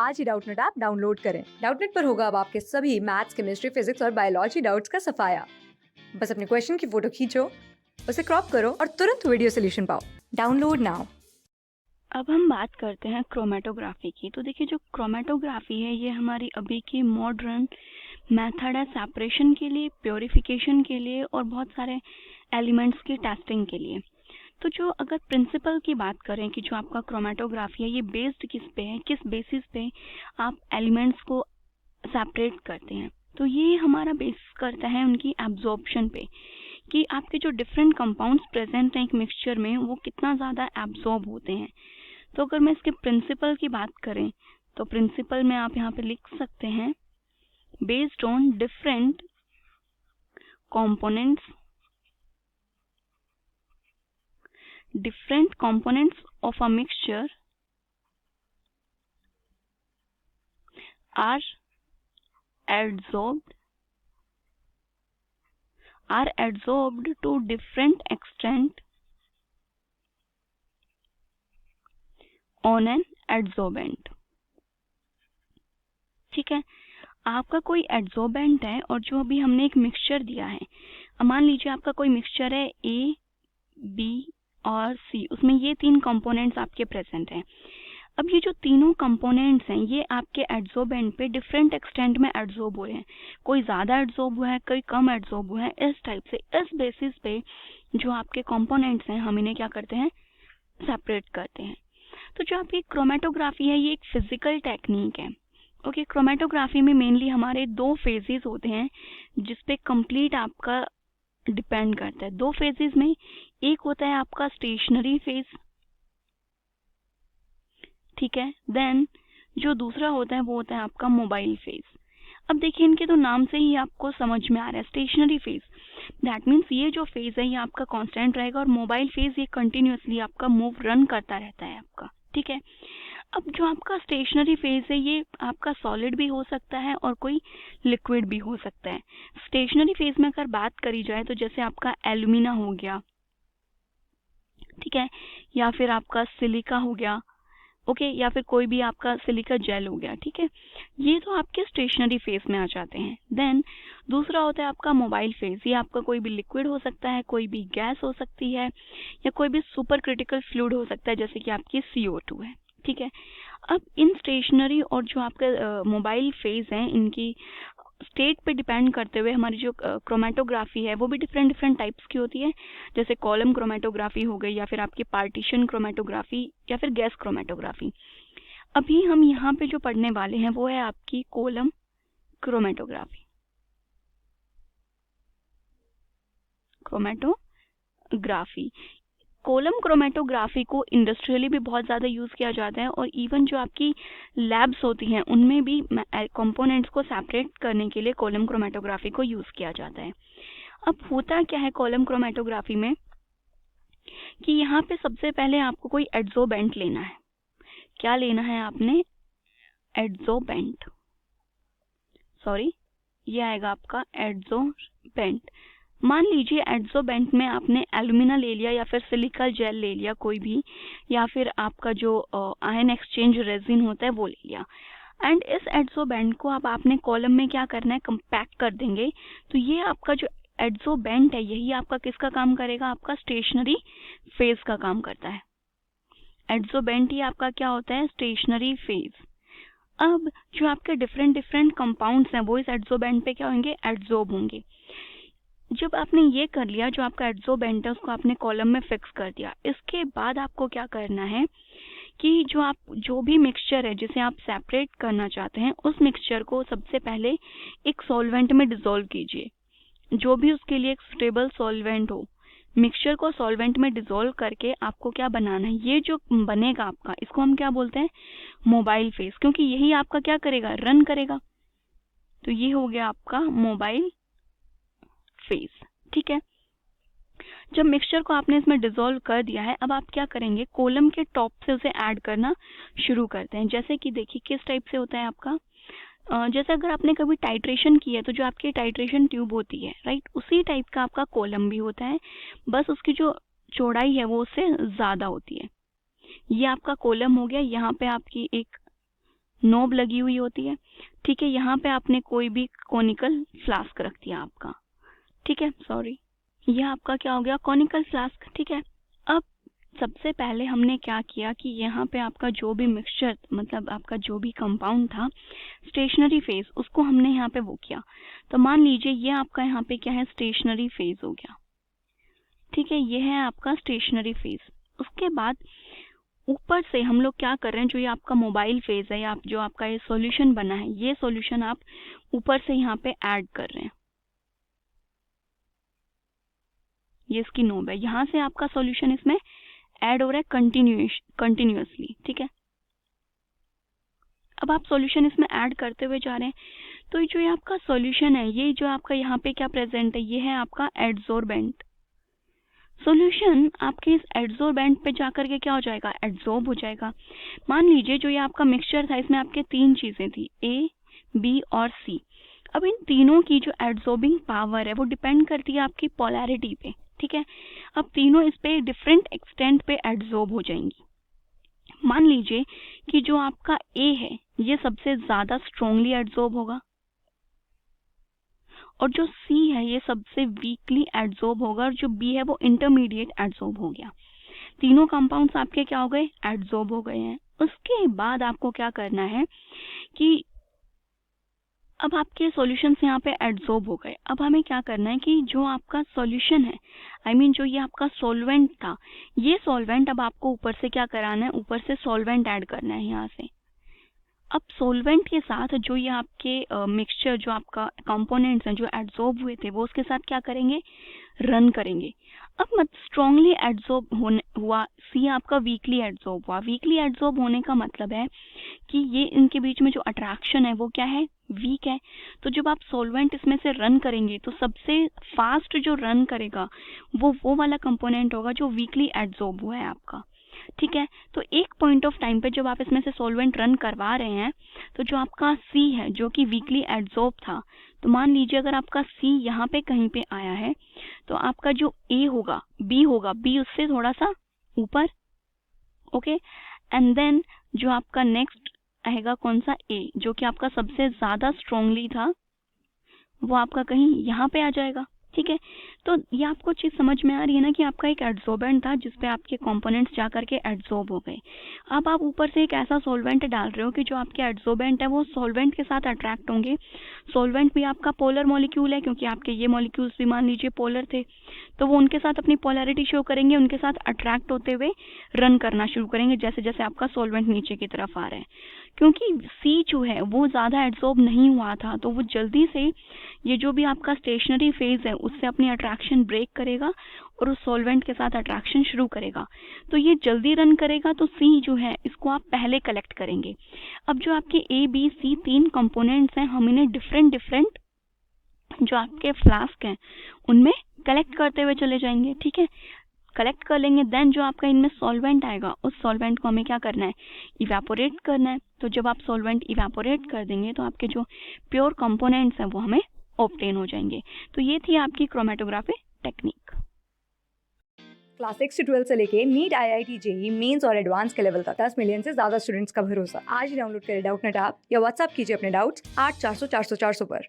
आज ही Doubtnut app download करें। Doubtnut पर होगा अब आपके सभी मैथ्स, केमिस्ट्री, फिजिक्स और बायोलॉजी डाउट्स का सफाया। बस अपने क्वेश्चन की फोटो खींचो, उसे क्रॉप करो और तुरंत वीडियो सोल्यूशन पाओ। Download now. अब हम बात करते हैं क्रोमेटोग्राफी की। तो देखिए, जो क्रोमेटोग्राफी है ये हमारी अभी की मॉडर्न मेथड है सेपरेशन के लिए, प्योरिफिकेशन के लिए और बहुत सारे एलिमेंट्स की टेस्टिंग के लिए। तो जो अगर प्रिंसिपल की बात करें कि जो आपका क्रोमेटोग्राफी है ये बेस्ड किस पे है, किस बेसिस पे आप एलिमेंट्स को सेपरेट करते हैं, तो ये हमारा बेस करता है उनकी एब्जॉर्प्शन पे कि आपके जो डिफरेंट कंपाउंड्स प्रेजेंट हैं एक मिक्सचर में वो कितना ज़्यादा एब्जॉर्ब होते हैं। तो अगर मैं इसके प्रिंसिपल की बात करें तो प्रिंसिपल में आप यहाँ पे लिख सकते हैं based on different components of a mixture are adsorbed to different extent on an adsorbent। ठीक है, आपका कोई एड्सॉर्बेंट है और जो अभी हमने एक मिक्सचर दिया है, मान लीजिए आपका कोई मिक्सचर है ए, बी और सी, उसमें ये तीन कंपोनेंट्स आपके प्रेजेंट हैं। अब ये जो तीनों कंपोनेंट्स हैं ये आपके एड्सॉर्बेंट पे डिफरेंट एक्सटेंट में एड्सॉर्ब हुए हैं, कोई ज़्यादा एड्सॉर्ब हुआ है, कोई कम एड्सॉर्ब हुआ है। इस टाइप से इस बेसिस पे जो आपके कंपोनेंट्स हैं हम इन्हें क्या करते हैं, सेपरेट करते हैं। तो जो आपकी क्रोमेटोग्राफी है ये एक फिजिकल टेक्निक है। ओके, क्रोमेटोग्राफी में मेनली हमारे दो फेजेस होते हैं जिसपे कंप्लीट आपका डिपेंड करता है। दो फेजेस में एक होता है आपका स्टेशनरी फेज, ठीक है, देन जो दूसरा होता है वो होता है आपका मोबाइल फेज। अब देखिए इनके तो नाम से ही आपको समझ में आ रहा है, स्टेशनरी फेज दैट मीन्स ये जो फेज है ये आपका कांस्टेंट रहेगा और मोबाइल फेज ये कंटिन्यूअसली आपका मूव रन करता रहता है आपका, ठीक है। अब जो आपका स्टेशनरी फेज है ये आपका सॉलिड भी हो सकता है और कोई लिक्विड भी हो सकता है। स्टेशनरी फेज में अगर बात करी जाए तो जैसे आपका एल्यूमिना हो गया, ठीक है, या फिर आपका सिलिका हो गया, ओके, या फिर कोई भी आपका सिलिका जेल हो गया, ठीक है, ये तो आपके स्टेशनरी फेज में आ जाते हैं। देन दूसरा होता है आपका मोबाइल फेज, ये आपका कोई भी लिक्विड हो सकता है, कोई भी गैस हो सकती है या कोई भी सुपर क्रिटिकल फ्लूइड हो सकता है जैसे कि आपकी CO2 है, ठीक है। अब इन स्टेशनरी और जो आपका मोबाइल फेज हैं इनकी स्टेट पे डिपेंड करते हुए हमारी जो क्रोमेटोग्राफी है वो भी डिफरेंट डिफरेंट टाइप्स की होती है, जैसे कॉलम क्रोमेटोग्राफी हो गई या फिर आपकी पार्टीशन क्रोमेटोग्राफी या फिर गैस क्रोमेटोग्राफी। अभी हम यहाँ पे जो पढ़ने वाले हैं वो है आपकी कॉलम क्रोमेटोग्राफी। कॉलम क्रोमेटोग्राफी को इंडस्ट्रियली भी बहुत ज़्यादा यूज़ किया जाता है और इवन जो आपकी लैब्स होती हैं उनमें भी कंपोनेंट्स को सेपरेट करने के लिए कॉलम क्रोमेटोग्राफी को यूज़ किया जाता है। अब होता क्या है कॉलम क्रोमेटोग्राफी में कि यहाँ पे सबसे पहले आपको कोई एड्सोर्बेंट लेना है। क्या लेना है आपने, एड्सोर्बेंट, सॉरी ये आएगा आपका एड्सोर्बेंट। मान लीजिए एड्सोर्बेंट में आपने एल्यूमिना ले लिया या फिर सिलिका जेल ले लिया कोई भी, या फिर आपका जो आयन एक्सचेंज रेजिन होता है वो ले लिया, एंड इस एड्सोर्बेंट को अब आपने कॉलम में क्या करना है, कंपैक्ट कर देंगे। तो ये आपका जो एड्सोर्बेंट है यही आपका किसका काम करेगा, आपका स्टेशनरी फेज का काम करता है। एड्सोर्बेंट ही आपका क्या होता है, स्टेशनरी फेज। अब जो आपके डिफरेंट डिफरेंट कंपाउंड्स हैं वो इस एड्सोर्बेंट पे क्या होंगे, एड्सॉर्ब होंगे। जब आपने ये कर लिया, जो आपका एड्सोर्बेंट है उसको आपने कॉलम में फिक्स कर दिया, इसके बाद आपको क्या करना है कि जो भी मिक्सचर है जिसे आप सेपरेट करना चाहते हैं उस मिक्सचर को सबसे पहले एक सॉल्वेंट में डिसॉल्व कीजिए, जो भी उसके लिए एक स्टेबल सॉल्वेंट हो। मिक्सचर को सॉल्वेंट में डिसॉल्व करके आपको क्या बनाना है, ये जो बनेगा आपका इसको हम क्या बोलते हैं, मोबाइल फेज, क्योंकि यही आपका क्या करेगा, रन करेगा। तो ये हो गया आपका मोबाइल फेज, ठीक है। जब मिक्सचर को आपने इसमें डिसॉल्व कर दिया है, अब आप क्या करेंगे, कॉलम के टॉप से उसे ऐड करना शुरू करते हैं। जैसे कि देखिए किस टाइप से होता है आपका, जैसे अगर आपने कभी टाइट्रेशन की है तो जो आपकी टाइट्रेशन ट्यूब होती है, राइट, उसी टाइप का आपका कॉलम भी होता है, बस उसकी जो चौड़ाई है वो उससे ज़्यादा होती है। ये आपका कॉलम हो गया, यहाँ पे आपकी एक नोब लगी हुई होती है, ठीक है। यहाँ पे आपने कोई भी कॉनिकल फ्लास्क रख दिया आपका, ठीक है, सॉरी, यह आपका क्या हो गया, कॉनिकल फ्लास्क, ठीक है। अब सबसे पहले हमने क्या किया कि यहाँ पे आपका जो भी मिक्सचर, मतलब आपका जो भी कंपाउंड था स्टेशनरी फेज, उसको हमने यहाँ पे वो किया। तो मान लीजिए ये आपका यहाँ पे क्या है, स्टेशनरी फेज हो गया, ठीक है, ये है आपका स्टेशनरी फेज। उसके बाद ऊपर से हम लोग क्या कर रहे हैं, जो ये आपका मोबाइल फेज है या जो आपका ये सॉल्यूशन बना है, ये सॉल्यूशन आप ऊपर से यहाँ पे ऐड कर रहे हैं, ये इसकी नोब है, यहाँ से आपका सॉल्यूशन इसमें ऐड हो रहा है कंटिन्यूअसली, ठीक है। अब आप सॉल्यूशन इसमें ऐड करते हुए जा रहे हैं, तो जो ये आपका सॉल्यूशन है, ये जो आपका यहाँ पे क्या प्रेजेंट है, ये है आपका एडसोर्बेंट। सॉल्यूशन आपके इस एडसोर्बेंट पे जाकर के क्या हो जाएगा, एडसॉर्ब हो जाएगा। मान लीजिए जो ये आपका मिक्सचर था, इसमें आपके 3 चीजें थी, ए, बी और सी। अब इन तीनों की जो एडसॉर्बिंग पावर है वो डिपेंड करती है आपकी पोलैरिटी पे, ठीक है। अब तीनों इस पे डिफरेंट एक्सटेंट पे एडसॉर्ब हो जाएंगी। मान लीजिए कि जो आपका ए है ये सबसे ज्यादा स्ट्रांगली एडसॉर्ब होगा, और जो सी है ये सबसे वीकली एडसॉर्ब होगा, और जो बी है वो इंटरमीडिएट एडसॉर्ब हो गया। तीनों कंपाउंड्स आपके क्या हो गए, एडसॉर्ब हो गए हैं। उसके बाद आपको क्या करना है कि अब आपके सॉल्यूशंस यहाँ पे एडसॉर्ब हो गए। अब हमें क्या करना है कि जो आपका सॉल्यूशन है, आई मीन जो ये आपका सॉल्वेंट था, ये सॉल्वेंट अब आपको ऊपर से क्या कराना है, ऊपर से सॉल्वेंट ऐड करना है यहाँ से। अब सॉल्वेंट के साथ जो ये आपके मिक्सचर, जो आपका कंपोनेंट्स हैं जो एडसॉर्ब हुए थे, वो उसके साथ क्या करेंगे, रन करेंगे। अब मत स्ट्रांगली एडसॉर्ब होने हुआ, सी आपका वीकली एडसॉर्ब हुआ। वीकली एडसॉर्ब होने का मतलब है कि ये इनके बीच में जो अट्रैक्शन है वो क्या है, वीक है। तो जब आप सॉल्वेंट इसमें से रन करेंगे तो सबसे फास्ट जो रन करेगा वो वाला कंपोनेंट होगा जो वीकली एडसॉर्ब हुआ है आपका, ठीक है। तो एक पॉइंट ऑफ टाइम पे जब आप इसमें से सॉल्वेंट रन करवा रहे हैं, तो जो आपका सी है जो कि वीकली एडसॉर्ब था, तो मान लीजिए अगर आपका सी यहाँ पे कहीं पे आया है, तो आपका जो ए होगा, बी उससे थोड़ा सा ऊपर, ओके। एंड देन जो आपका नेक्स्ट आएगा कौन सा, ए, जो कि आपका सबसे ज्यादा स्ट्रांगली था, वो आपका कहीं यहाँ पे आ जाएगा, ठीक है। तो ये आपको चीज समझ में आ रही है ना कि आपका एक एडसॉर्बेंट था जिसपे आपके कंपोनेंट्स जा करके एडसॉर्ब हो गए। अब आप ऊपर से एक ऐसा सॉल्वेंट डाल रहे हो कि जो आपके एडसॉर्बेंट है वो सॉल्वेंट के साथ अट्रैक्ट होंगे। सॉल्वेंट भी आपका पोलर मॉलिक्यूल है, क्योंकि आपके ये मॉलिक्यूल्स भी मान लीजिए पोलर थे, तो वो उनके साथ अपनी पोलैरिटी शो करेंगे, उनके साथ अट्रैक्ट होते हुए रन करना शुरू करेंगे जैसे जैसे आपका सॉल्वेंट नीचे की तरफ आ रहा है। क्योंकि सी जो है वो ज्यादा एडसॉर्ब नहीं हुआ था, तो वो जल्दी से ये जो भी आपका स्टेशनरी फेज है उससे अपनी अट्रैक्शन ब्रेक करेगा और उस सॉल्वेंट के साथ अट्रैक्शन शुरू करेगा। तो ये जल्दी रन करेगा, तो सी जो है इसको आप पहले कलेक्ट करेंगे। अब जो आपके ए, बी, सी 3 कंपोनेंट्स हैं, हम इन्हें डिफरेंट डिफरेंट जो आपके फ्लास्क हैं उनमें कलेक्ट करते हुए चले जाएंगे, ठीक है। कलेक्ट कर लेंगे, देन जो आपका इनमें सॉल्वेंट आएगा उस सॉल्वेंट को हमें क्या करना है, इवेपोरेट करना है। तो जब आप सॉल्वेंट इवेपोरेट कर देंगे तो आपके जो प्योर कंपोनेंट्स हैं वो हमें ऑब्टेन हो जाएंगे। तो ये थी आपकी क्रोमेटोग्राफी टेक्निक। क्लास 6 से 12 से लेके नीट, IIT, जेई मेंस और एडवांस के लेवल तक 10 मिलियन से ज्यादा स्टूडेंट्स का भरोसा। आज ही डाउनलोड करें डाउटनेट ऐप या व्हाट्सएप कीजिए अपने डाउट्स 8400 400 400 पर।